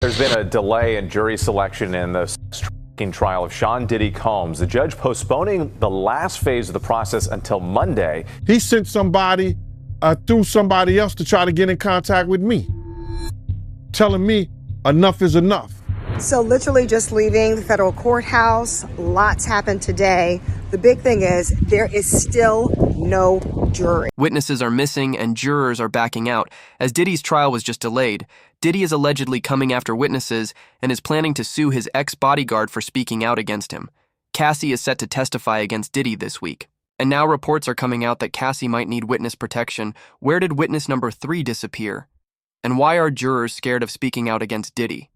There's been a delay in jury selection in the sex-trafficking trial of Sean Diddy Combs. The judge postponing the last phase of the process until Monday. He sent somebody through somebody else to try to get in contact with me, telling me enough is enough. So literally just leaving the federal courthouse, lots happened today. The big thing is there is still no jury. Witnesses are missing and jurors are backing out. As Diddy's trial was just delayed, Diddy is allegedly coming after witnesses and is planning to sue his ex-bodyguard for speaking out against him. Cassie is set to testify against Diddy this week. And now reports are coming out that Cassie might need witness protection. Where did witness number 3 disappear? And why are jurors scared of speaking out against Diddy?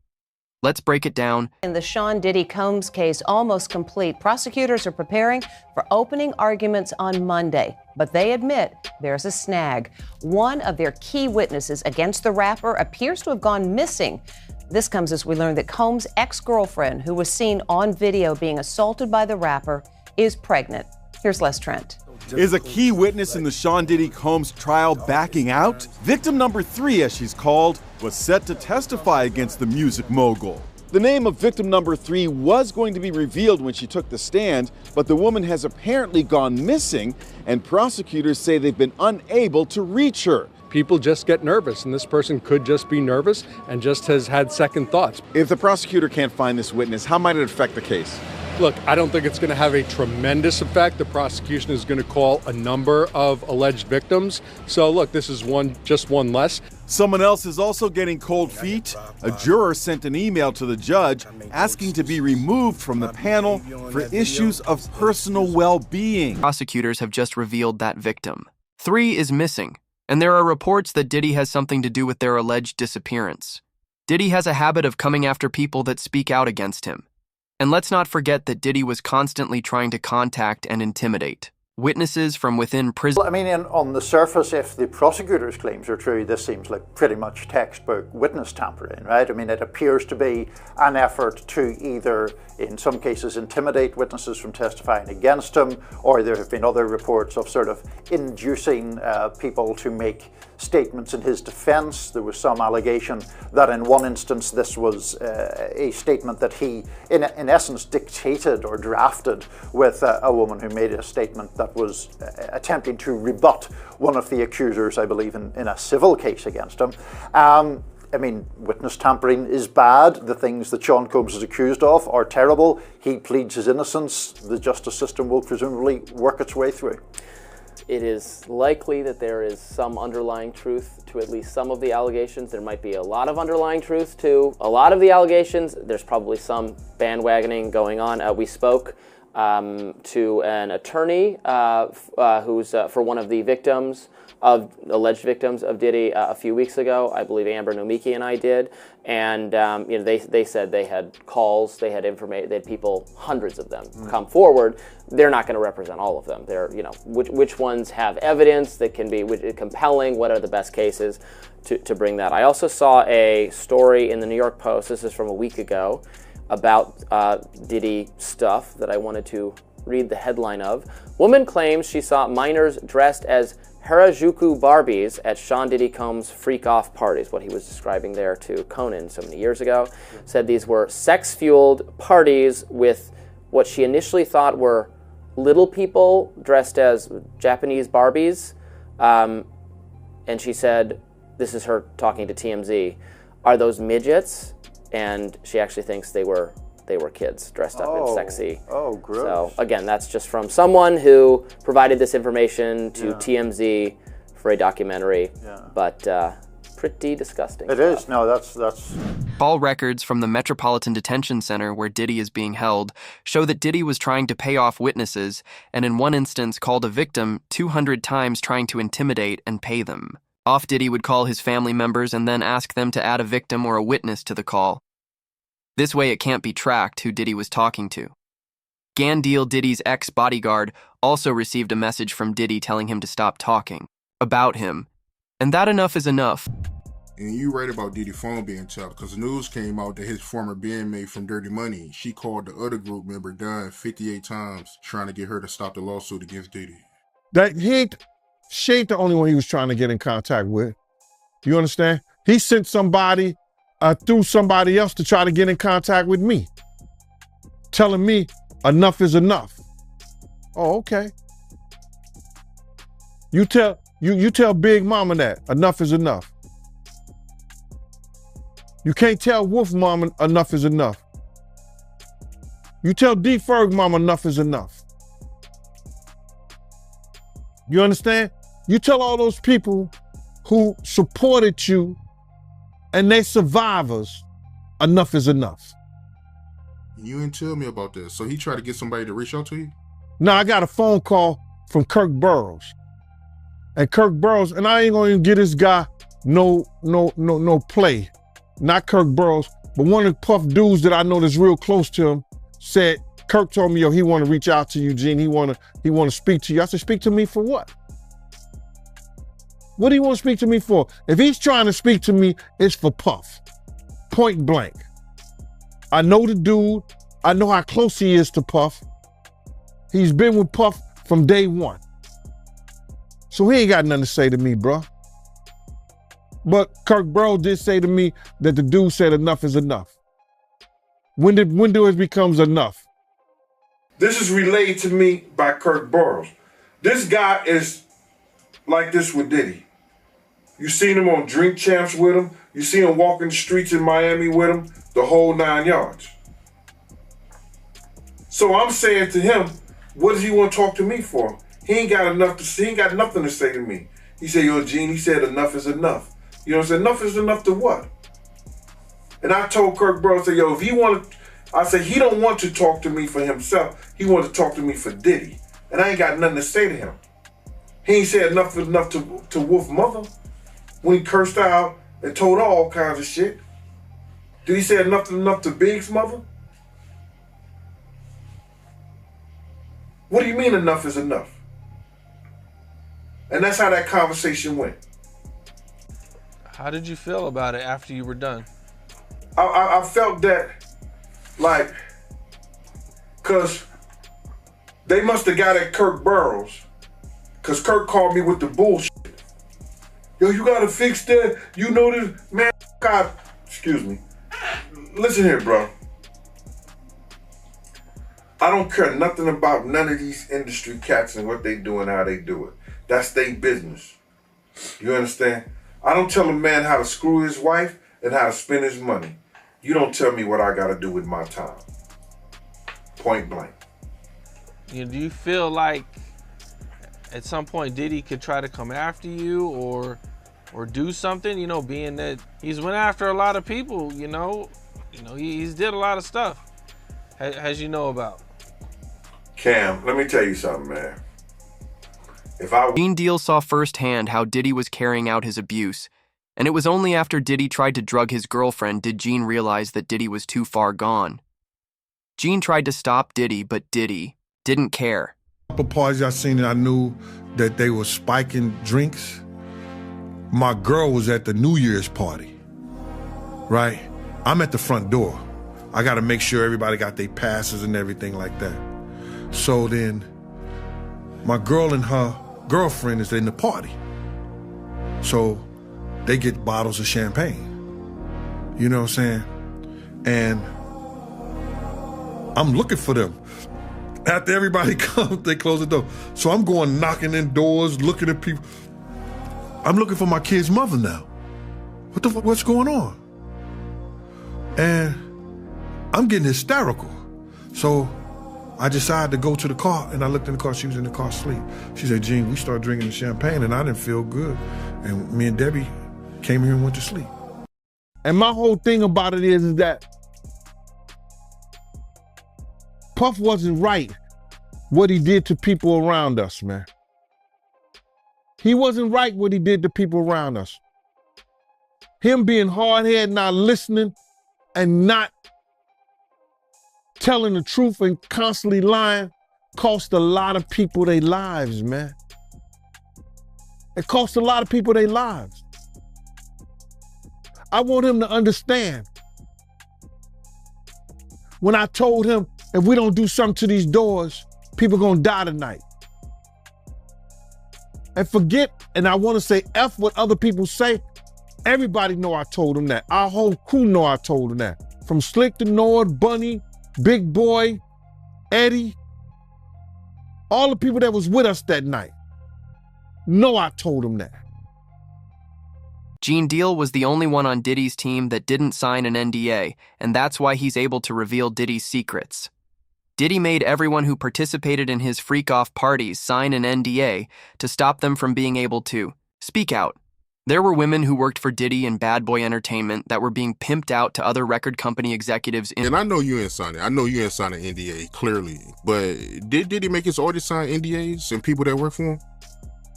Let's break it down. In the Sean Diddy Combs case almost complete, prosecutors are preparing for opening arguments on Monday. But they admit there's a snag. One of their key witnesses against the rapper appears to have gone missing. This comes as we learn that Combs' ex-girlfriend, who was seen on video being assaulted by the rapper, is pregnant. Here's Les Trent. Is a key witness in the Sean Diddy Combs trial backing out? Victim number 3, as she's called, was set to testify against the music mogul. The name of victim number 3 was going to be revealed when she took the stand, but the woman has apparently gone missing, and prosecutors say they've been unable to reach her. People just get nervous, and this person could just be nervous and just has had second thoughts. If the prosecutor can't find this witness, how might it affect the case? Look, I don't think it's going to have a tremendous effect. The prosecution is going to call a number of alleged victims. So look, this is just one less. Someone else is also getting cold feet. A juror sent an email to the judge asking to be removed from the panel for issues of personal well-being. Prosecutors have just revealed that victim. 3 is missing, and there are reports that Diddy has something to do with their alleged disappearance. Diddy has a habit of coming after people that speak out against him. And let's not forget that Diddy was constantly trying to contact and intimidate witnesses from within prison. Well, I mean, on the surface, if the prosecutor's claims are true, this seems like pretty much textbook witness tampering, right? I mean, it appears to be an effort to either, in some cases, intimidate witnesses from testifying against him, or there have been other reports of sort of inducing people to make statements in his defense. There was some allegation that in one instance this was a statement that he, in essence, dictated or drafted with a woman who made a statement that was attempting to rebut one of the accusers, I believe, in a civil case against him. I mean, witness tampering is bad. The things that Sean Combs is accused of are terrible. He pleads his innocence. The justice system will presumably work its way through. It is likely that there is some underlying truth to at least some of the allegations. There might be a lot of underlying truth to a lot of the allegations. There's probably some bandwagoning going on. We spoke to an attorney who's for one of the alleged victims of Diddy a few weeks ago. I believe Amber Nomiki and I did, and they said they had calls, they had information, they had people, hundreds of them, come forward. They're not going to represent all of them. They're, which ones have evidence that can be compelling. What are the best cases to bring that? I also saw a story in the New York Post. This is from a week ago, about Diddy stuff that I wanted to read the headline of. Woman claims she saw minors dressed as Harajuku Barbies at Sean Diddy Combs' FreakOFF parties, what he was describing there to Conan so many years ago. Said these were sex-fueled parties with what she initially thought were little people dressed as Japanese Barbies. And she said, this is her talking to TMZ, are those midgets? And she actually thinks they were kids dressed up in sexy. Oh, gross. So again, that's just from someone who provided this information to TMZ for a documentary. Yeah. But pretty disgusting. It is. No, that's. All records from the Metropolitan Detention Center where Diddy is being held show that Diddy was trying to pay off witnesses, and in one instance called a victim 200 times trying to intimidate and pay them. Off Diddy would call his family members and then ask them to add a victim or a witness to the call. This way it can't be tracked who Diddy was talking to. Gandil, Diddy's ex-bodyguard, also received a message from Diddy telling him to stop talking about him. And that enough is enough. And you read about Diddy's phone being tapped because news came out that his former bandmate from Dirty Money, she called the other group member Dunn 58 times trying to get her to stop the lawsuit against Diddy. She ain't the only one he was trying to get in contact with. You understand? He sent somebody through somebody else to try to get in contact with me, telling me enough is enough. Oh, okay. You tell Big Mama that enough is enough. You can't tell Wolf Mama enough is enough. You tell D Ferg Mama enough is enough. You understand? You tell all those people who supported you and they survivors, enough is enough. You didn't tell me about that. So he tried to get somebody to reach out to you? Now I got a phone call from Kirk Burroughs. And Kirk Burroughs, and I ain't gonna even give this guy no play. Not Kirk Burroughs, but one of the Puff dudes that I know that's real close to him said, Kirk told me, yo, he wanna reach out to you, Gene. He wanna speak to you. I said, speak to me for what? What do you want to speak to me for? If he's trying to speak to me, it's for Puff. Point blank. I know the dude. I know how close he is to Puff. He's been with Puff from day one. So he ain't got nothing to say to me, bro. But Kirk Burroughs did say to me that the dude said enough is enough. When do it becomes enough? This is relayed to me by Kirk Burroughs. This guy is like this with Diddy. You seen him on Drink Champs with him. You see him walking the streets in Miami with him, the whole 9 yards. So I'm saying to him, what does he want to talk to me for? He ain't got enough to say, he ain't got nothing to say to me. He said, yo, Gene, he said enough is enough. You know what I'm saying? Enough is enough to what? And I told Kirk Burroughs, I said, yo, if he want to, I said, he don't want to talk to me for himself. He want to talk to me for Diddy. And I ain't got nothing to say to him. He ain't said enough is enough to Wolf Mother when he cursed out and told her all kinds of shit. Did he say enough is enough to Big's mother? What do you mean enough is enough? And that's how that conversation went. How did you feel about it after you were done? I felt that, like, because they must have got at Kirk Burroughs, because Kirk called me with the bullshit. Yo, you got to fix that. You know this. Man, God, excuse me. Listen here, bro. I don't care nothing about none of these industry cats and what they do and how they do it. That's their business. You understand? I don't tell a man how to screw his wife and how to spend his money. You don't tell me what I got to do with my time. Point blank. Do you feel like at some point Diddy could try to come after you or do something, you know, being that he's went after a lot of people, you know, he's did a lot of stuff, as you know about. Cam, let me tell you something, man. Gene Deal saw firsthand how Diddy was carrying out his abuse, and it was only after Diddy tried to drug his girlfriend did Gene realize that Diddy was too far gone. Gene tried to stop Diddy, but Diddy didn't care. A couple parties I seen and I knew that they were spiking drinks. My girl was at the New Year's party, right? I'm at the front door. I gotta make sure everybody got their passes and everything like that. So then my girl and her girlfriend is in the party. So they get bottles of champagne. You know what I'm saying? And I'm looking for them. After everybody comes, they close the door. So I'm going knocking in doors, looking at people. I'm looking for my kid's mother now. What the fuck, what's going on? And I'm getting hysterical. So I decided to go to the car, and I looked in the car. She was in the car asleep. She said, Gene, we started drinking the champagne, and I didn't feel good. And me and Debbie came here and went to sleep. And my whole thing about it is that Puff wasn't right what he did to people around us, man. He wasn't right what he did to people around us. Him being hard-headed, not listening, and not telling the truth and constantly lying cost a lot of people their lives, man. It cost a lot of people their lives. I want him to understand. When I told him, if we don't do something to these doors, people gonna die tonight. And forget, and I wanna say F what other people say, Everybody know I told him that. Our whole crew know I told him that. From Slick to Nord, Bunny, Big Boy, Eddie, all the people that was with us that night. Know I told him that. Gene Deal was the only one on Diddy's team that didn't sign an NDA, and that's why he's able to reveal Diddy's secrets. Diddy made everyone who participated in his freak-off parties sign an NDA to stop them from being able to speak out. There were women who worked for Diddy and Bad Boy Entertainment that were being pimped out to other record company executives. And I know you ain't signed it. I know you ain't signed an NDA, clearly. But did Diddy make his artists sign NDAs and people that work for him?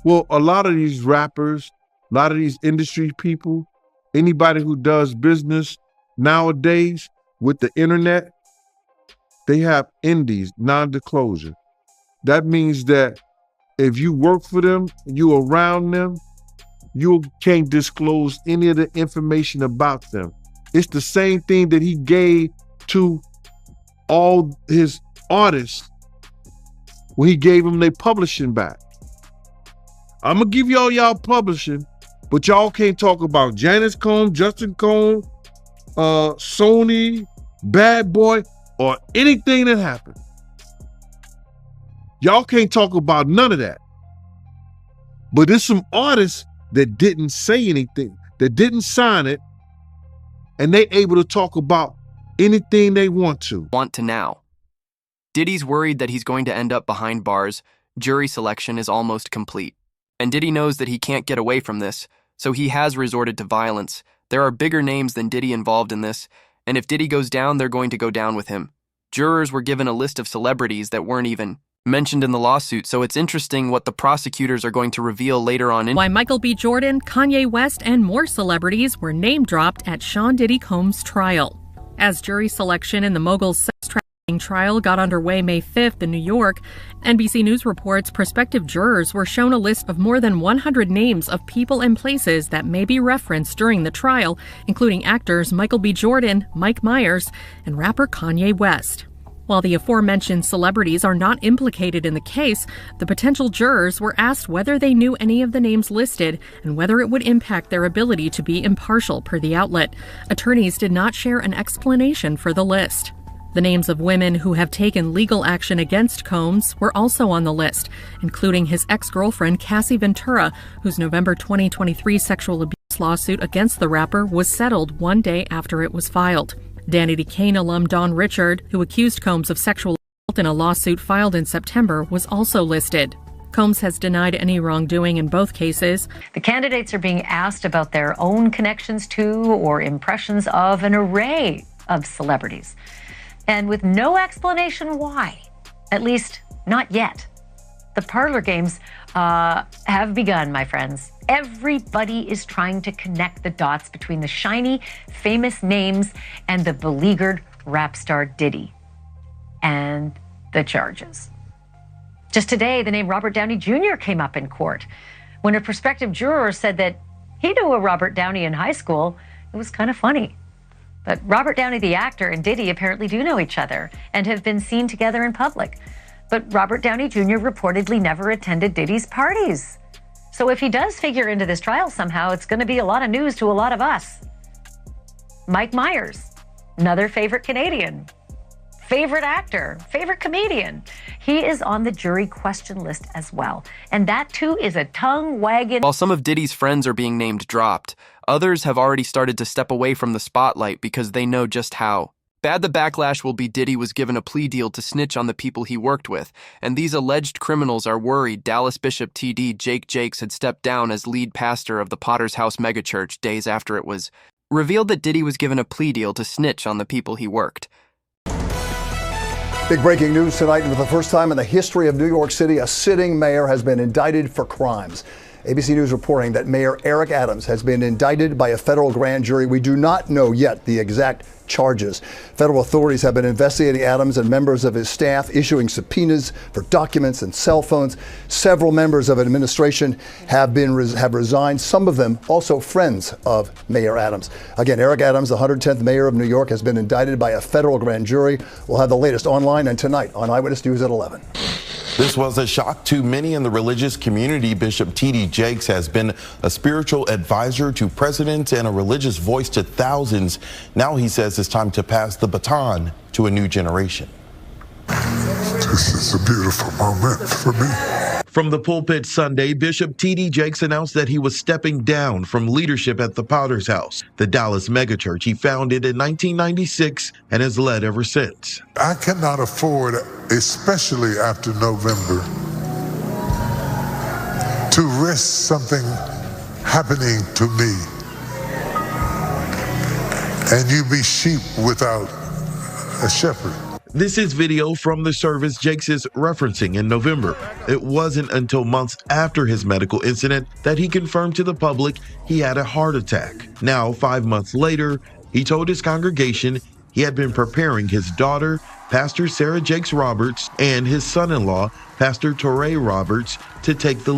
Well, a lot of these rappers, a lot of these industry people, anybody who does business nowadays with the internet, they have NDAs, non-disclosure. That means that if you work for them, you around them, you can't disclose any of the information about them. It's the same thing that he gave to all his artists when he gave them their publishing back. I'm gonna give y'all publishing, but y'all can't talk about Janice Combs, Justin Combs, Sony, Bad Boy, or anything that happened. Y'all can't talk about none of that. But there's some artists that didn't say anything, that didn't sign it, and they able to talk about anything they want to. Now. Diddy's worried that he's going to end up behind bars. Jury selection is almost complete. And Diddy knows that he can't get away from this, so he has resorted to violence. There are bigger names than Diddy involved in this, and if Diddy goes down, they're going to go down with him. Jurors were given a list of celebrities that weren't even mentioned in the lawsuit, so it's interesting what the prosecutors are going to reveal later on. Why Michael B. Jordan, Kanye West, and more celebrities were name-dropped at Sean Diddy Combs' trial. As jury selection in the mogul's sex trafficking trial got underway May 5th in New York, NBC News reports prospective jurors were shown a list of more than 100 names of people and places that may be referenced during the trial, including actors Michael B. Jordan, Mike Myers, and rapper Kanye West. While the aforementioned celebrities are not implicated in the case, the potential jurors were asked whether they knew any of the names listed and whether it would impact their ability to be impartial, per the outlet. Attorneys did not share an explanation for the list. The names of women who have taken legal action against Combs were also on the list, including his ex-girlfriend Cassie Ventura, whose November 2023 sexual abuse lawsuit against the rapper was settled one day after it was filed. Danity Kane alum Don Richard, who accused Combs of sexual assault in a lawsuit filed in September, was also listed. Combs has denied any wrongdoing in both cases. The candidates are being asked about their own connections to or impressions of an array of celebrities, and with no explanation why, at least not yet. The parlor games have begun, my friends. Everybody is trying to connect the dots between the shiny, famous names and the beleaguered rap star Diddy and the charges. Just today, the name Robert Downey Jr. came up in court. When a prospective juror said that he knew a Robert Downey in high school, it was kind of funny. But Robert Downey, the actor, and Diddy apparently do know each other and have been seen together in public. But Robert Downey Jr. reportedly never attended Diddy's parties. So if he does figure into this trial somehow, it's going to be a lot of news to a lot of us. Mike Myers, another favorite Canadian, favorite actor, favorite comedian. He is on the jury question list as well. And that too is a tongue-wagging. While some of Diddy's friends are being named dropped, others have already started to step away from the spotlight because they know just how bad the backlash will be. Diddy was given a plea deal to snitch on the people he worked with, and these alleged criminals are worried Dallas Bishop TD Jake Jakes had stepped down as lead pastor of the Potter's House megachurch days after it was revealed that Diddy was given a plea deal to snitch on the people he worked. Big breaking news tonight. For the first time in the history of New York City, a sitting mayor has been indicted for crimes. ABC News reporting that Mayor Eric Adams has been indicted by a federal grand jury. We do not know yet the exact charges. Federal authorities have been investigating Adams and members of his staff, issuing subpoenas for documents and cell phones. Several members of administration have resigned, some of them also friends of Mayor Adams. Again, Eric Adams, the 110th mayor of New York, has been indicted by a federal grand jury. We'll have the latest online and tonight on Eyewitness News at 11. This was a shock to many in the religious community. Bishop T.D. Jakes has been a spiritual advisor to presidents and a religious voice to thousands. Now he says it's time to pass the baton to a new generation. This is a beautiful moment for me. From the pulpit Sunday, Bishop T.D. Jakes announced that he was stepping down from leadership at the Potter's House, the Dallas megachurch he founded in 1996 and has led ever since. I cannot afford, especially after November, to risk something happening to me and you be sheep without a shepherd. This is video from the service Jakes is referencing in November. It wasn't until months after his medical incident that he confirmed to the public he had a heart attack. Now, 5 months later, he told his congregation he had been preparing his daughter, Pastor Sarah Jakes Roberts, and his son-in-law, Pastor Torrey Roberts, to take the